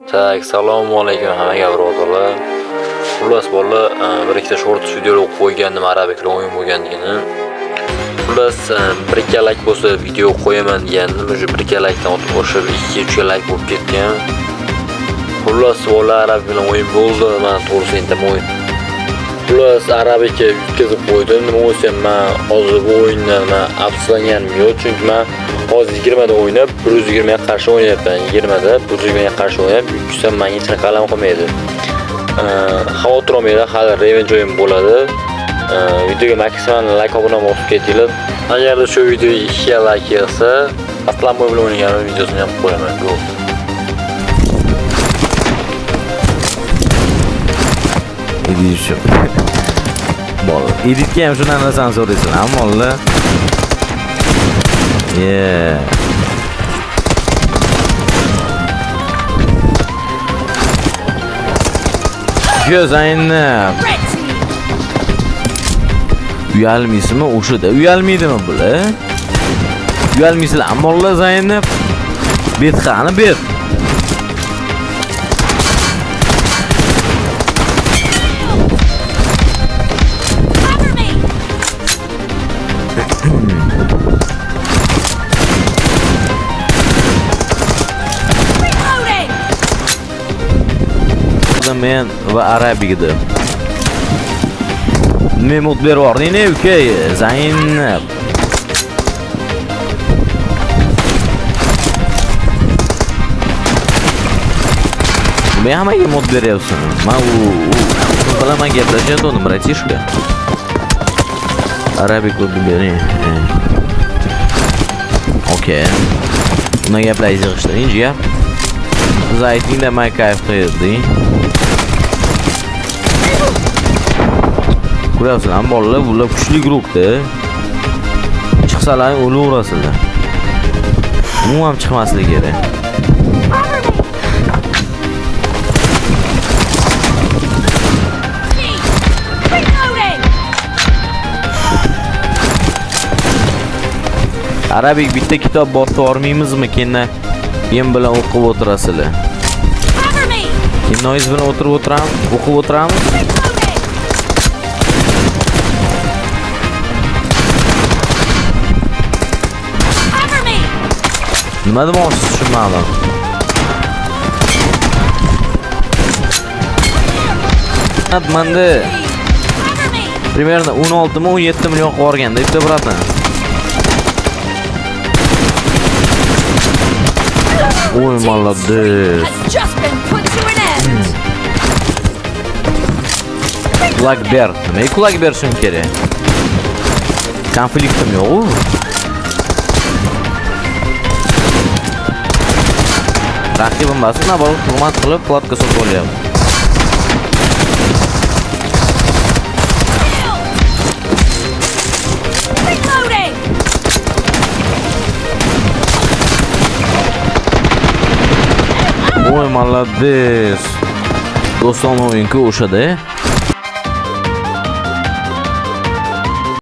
Tak, assalomu alaykum hammaga birodarlar. Xullas bolalar, bir ikkita shorts videolar qo'ygandim arabiklar o'yin bo'lganligini. Xullas, bir ikki like bo'lsa video qo'yaman degandim. O'sha bir ikki likedan o'tib o'sha 2-3 like bo'lib ketgan. Xullas bolalar arabik bilan o'yin bo'ldi. Men to'g'risi indaman o'yin. Xullas arabika yutkazib qo'ydim. Nima bo'lsa men hozir bu o'yindan afsuslanganim yo'q, chunki men hozir 20 da o'ynab 120 ga qarshi o'ynayapman. 20 da 120 ga qarshi o'ynab 300 dan menga hech qalam qilmaydi. Xavotir olmanglar, hali revenge o'yin bo'ladi. Videoga maksimal like obuna bo'lib ketinglar. Agar shu videoga 2 ga like kelsa, aslan boy bilan o'ynagan videosini ham qo'yaman. Go. Edishim. Bola, editga ham shundan narsani so'raysan, ammo yeah. Zaynab. Uyalmaysizmi? O'shada uyalmaydimi bular? Uyalmaysizlar, ammo Zaynab. Bet qani bet. Men va arabigida. Men mutber varding ne ukay Zaynab. Men hammaga mod beryapsan. Men u bilan gaplashayotgandim, bratishka. Arabik kodni bering. Okay. Buni gaplashib yig'ishtiring, jiya. Siz aytingda men kayf qildim. Ko'ryapsizlar, bolalar bular kuchli guruhda. Chiqsalar o'laverasizlar. Umuman chiqmasligi kerak. Arabik bitta kitob bosib olmaymizmi? Keyin men bilan o'qib o'tirasizlar. Kinoyiz bilan o'qib o'tiramiz. Nima demoqchisiz tushunmadim. Menda примерно 16 mi 17 million qolgan debdi bratan. Oy молодец. Kulak ber. Nimaga kulak berishim kerak? Konfliktim yo'q-ku. Raqibim basna bo'lib hurmat qilib plotga sotib olyapti. Oy молодец. Do'stona o'yinku o'shada.